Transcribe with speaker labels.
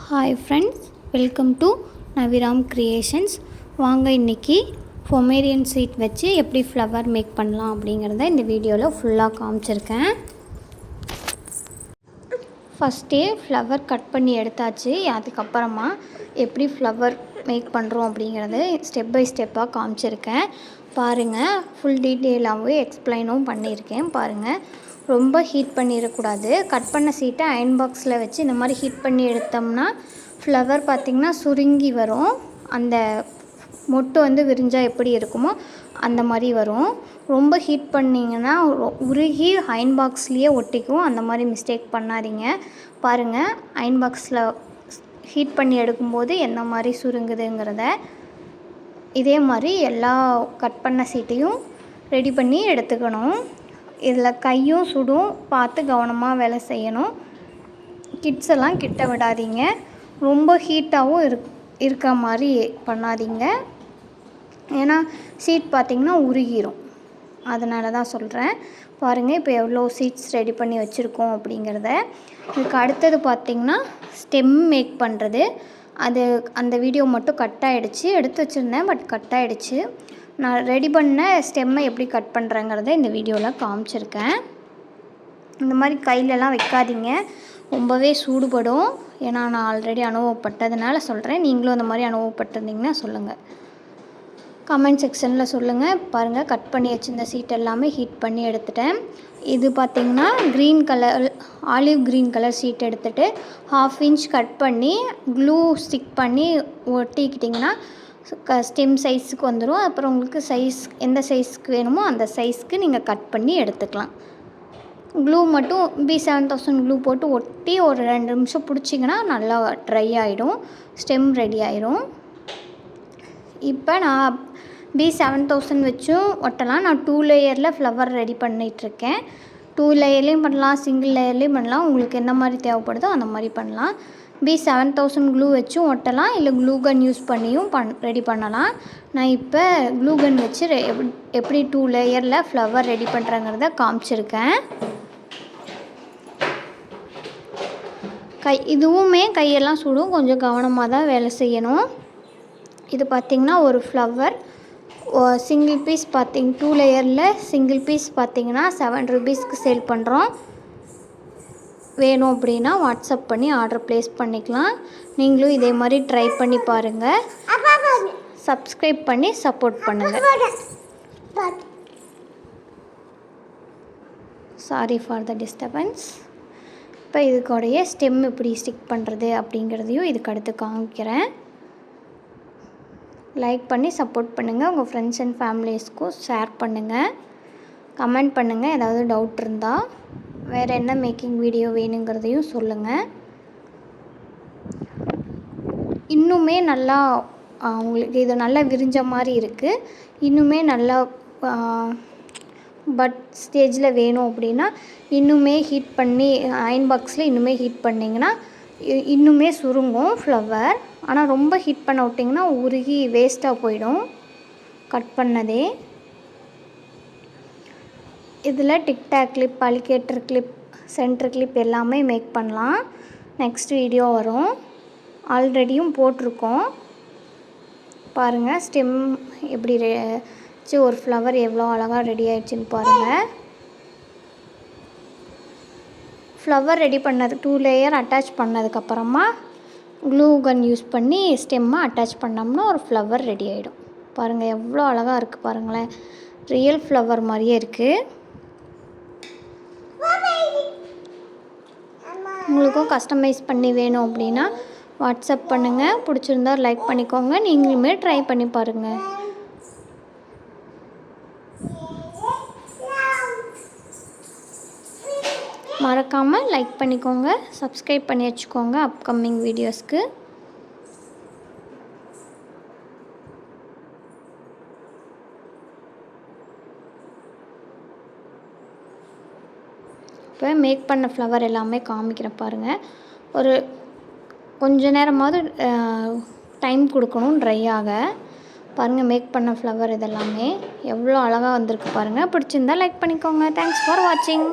Speaker 1: Hi friends, welcome to Naviram creations. வாங்க இன்றைக்கி Pomeranian seat வச்சு எப்படி ஃப்ளவர் மேக் பண்ணலாம் அப்படிங்கிறத இந்த வீடியோவில் ஃபுல்லாக காமிச்சிருக்கேன். ஃபஸ்ட்டே ஃப்ளவர் கட் பண்ணி எடுத்தாச்சு. அதுக்கப்புறமா எப்படி ஃப்ளவர் மேக் பண்ணுறோம் அப்படிங்கிறது ஸ்டெப் பை ஸ்டெப்பாக காமிச்சிருக்கேன். பாருங்கள், ஃபுல் டீட்டெயிலாகவே எக்ஸ்பிளைனும் பண்ணியிருக்கேன். பாருங்கள், ரொம்ப ஹீட் பண்ணிடக்கூடாது. கட் பண்ண சீட்டை அயன் பாக்ஸில் வச்சு இந்த மாதிரி ஹீட் பண்ணி எடுத்தோம்னா ஃப்ளவர் பார்த்திங்கன்னா சுருங்கி வரும். அந்த மொட்டு விரிஞ்சால் எப்படி இருக்குமோ அந்த மாதிரி வரும். ரொம்ப ஹீட் பண்ணிங்கன்னா உருகி அயன் பாக்ஸ்லேயே ஒட்டிக்கும். அந்த மாதிரி மிஸ்டேக் பண்ணாதீங்க. பாருங்கள், அயன் பாக்ஸில் ஹீட் பண்ணி எடுக்கும்போது என்ன மாதிரி சுருங்குதுங்கிறத. இதே மாதிரி எல்லா கட் பண்ண சீட்டையும் ரெடி பண்ணி எடுத்துக்கணும். இதில் கையும் சுடும், பார்த்து கவனமாக வேலை செய்யணும். கிட்ஸ் எல்லாம் கிட்ட விடாதீங்க. ரொம்ப ஹீட்டாகவும் இருக்க மாதிரி பண்ணாதீங்க. ஏன்னா சீட் பார்த்திங்கன்னா உருகிரும். அதனால தான் சொல்கிறேன். பாருங்கள், இப்போ எவ்வளோ சீட்ஸ் ரெடி பண்ணி வச்சுருக்கோம் அப்படிங்கிறத. இதுக்கு அடுத்தது பார்த்திங்கன்னா ஸ்டெம் மேக் பண்ணுறது. அந்த வீடியோ மட்டும் கட் ஆகிடுச்சு. எடுத்து வச்சுருந்தேன், பட் கட் ஆகிடுச்சு. நான் ரெடி பண்ண ஸ்டெம்மை எப்படி கட் பண்ணுறேங்கிறத இந்த வீடியோவில் காமிச்சிருக்கேன். இந்த மாதிரி கையிலலாம் வைக்காதீங்க, ரொம்பவே சூடுபடும். ஏன்னா நான் ஆல்ரெடி அனுபவப்பட்டதுனால சொல்கிறேன். நீங்களும் அந்த மாதிரி அனுபவப்பட்டிருந்தீங்கன்னா சொல்லுங்கள், கமெண்ட் செக்ஷனில் சொல்லுங்கள். பாருங்கள், கட் பண்ணி வச்சுருந்த சீட் எல்லாமே ஹீட் பண்ணி எடுத்துட்டேன். இது பார்த்திங்கன்னா ஆலிவ் க்ரீன் கலர் சீட் எடுத்துகிட்டு 1/2 இன்ச் கட் பண்ணி க்ளூ ஸ்டிக் பண்ணி ஒட்டிக்கிட்டிங்கன்னா ஸ்டெம் சைஸுக்கு வந்துடும். அப்புறம் உங்களுக்கு எந்த சைஸ்க்கு வேணுமோ அந்த சைஸ்க்கு நீங்கள் கட் பண்ணி எடுத்துக்கலாம். க்ளூ மட்டும் B7000 க்ளூ போட்டு ஒட்டி ஒரு 2 நிமிஷம் பிடிச்சிங்கன்னா நல்லா ட்ரை ஆகிடும். ஸ்டெம் ரெடி ஆகிடும். இப்போ நான் B7000 வச்சும் ஒட்டலாம். நான் 2 லேயரில் ஃப்ளவர் ரெடி பண்ணிகிட்ருக்கேன். 2 லேயர்லேயும் பண்ணலாம், சிங்கிள் லேயர்லேயும் பண்ணலாம். உங்களுக்கு என்ன மாதிரி தேவைப்படுதோ அந்த மாதிரி பண்ணலாம். B7000 க்ளூ வச்சும் ஒட்டலாம், இல்லை க்ளூ கன் யூஸ் பண்ணியும் ரெடி பண்ணலாம். நான் இப்போ க்ளூ கன் வச்சு எப்படி 2 லேயரில் ஃப்ளவர் ரெடி பண்ணுறேங்கிறத காமிச்சிருக்கேன். இதுவுமே கையெல்லாம் சுடும், கொஞ்சம் கவனமாக தான் வேலை செய்யணும். இது பார்த்திங்கன்னா ஒரு ஃப்ளவர் சிங்கிள் பீஸ் 2 லேயரில் சிங்கிள் பீஸ் பார்த்திங்கன்னா 7 ரூபீஸ்க்கு சேல் பண்ணுறோம். வேணும் அப்படின்னா வாட்ஸ்அப் பண்ணி ஆர்டர் ப்ளேஸ் பண்ணிக்கலாம். நீங்களும் இதே மாதிரி ட்ரை பண்ணி பாருங்கள். சப்ஸ்கிரைப் பண்ணி சப்போர்ட் பண்ணுங்கள். Sorry for the disturbance. இப்போ இதுக்கோடைய ஸ்டெம் எப்படி ஸ்டிக் பண்ணுறது அப்படிங்கிறதையும் இதுக்கு அடுத்து காமிக்கிறேன். லைக் பண்ணி சப்போர்ட் பண்ணுங்கள். உங்கள் ஃப்ரெண்ட்ஸ் அண்ட் ஃபேமிலிஸ்க்கும் ஷேர் பண்ணுங்கள். கமெண்ட் பண்ணுங்கள். ஏதாவது டவுட் இருந்தால் வேறு என்ன மேக்கிங் வீடியோ வேணுங்கிறதையும் சொல்லுங்கள். இன்னுமே நல்லா உங்களுக்கு இது நல்லா விரிஞ்ச மாதிரி இருக்குது. இன்னுமே நல்லா பட் ஸ்டேஜில் வேணும் அப்படின்னா இன்னுமே ஹீட் பண்ணி அயன் பாக்ஸில் இன்னுமே ஹீட் பண்ணிங்கன்னா இன்னுமே சுருங்கும் ஃப்ளவர். ஆனால் ரொம்ப ஹீட் பண்ண விட்டிங்கன்னா உருகி வேஸ்ட்டாக போயிடும் கட் பண்ணதே. இதில் TikTok clip, alligator clip, centre clip எல்லாமே மேக் பண்ணலாம். நெக்ஸ்ட் வீடியோ வரும். ஆல்ரெடியும் போட்டிருக்கோம். பாருங்கள், ஸ்டெம் எப்படி வச்சு ஒரு ஃப்ளவர் எவ்வளோ அழகாக ரெடி ஆகிடுச்சின்னு பாருங்கள். ஃப்ளவர் ரெடி பண்ணது 2 லேயர் அட்டாச் பண்ணதுக்கப்புறமா க்ளூ கன் யூஸ் பண்ணி ஸ்டெம்மை அட்டாச் பண்ணோம்னா ஒரு ஃப்ளவர் ரெடி ஆகிடும். பாருங்கள், எவ்வளோ அழகாக இருக்குது பாருங்களேன். ரியல் ஃப்ளவர் மாதிரியே இருக்குது. உங்களுக்கும் கஸ்டமைஸ் பண்ணி வேணும் அப்படின்னா வாட்ஸ்அப் பண்ணுங்கள். பிடிச்சிருந்தா லைக் பண்ணிக்கோங்க. நீங்களுமே ட்ரை பண்ணி பாருங்கள். மறக்காமல் லைக் பண்ணிக்கோங்க, சப்ஸ்கிரைப் பண்ணி வச்சுக்கோங்க அப்கமிங் வீடியோஸ்க்கு. இப்போ மேக் பண்ண ஃப்ளவர் எல்லாமே காமிக்கிறேன் பாருங்கள். ஒரு கொஞ்ச நேரமாவது டைம் கொடுக்கணும் ட்ரை ஆக. பாருங்கள், மேக் பண்ண ஃப்ளவர் இதெல்லாமே எவ்வளோ அழகாக வந்திருக்கு பாருங்கள். பிடிச்சிருந்தா லைக் பண்ணிக்கோங்க. தேங்க்ஸ் ஃபார் வாட்சிங்.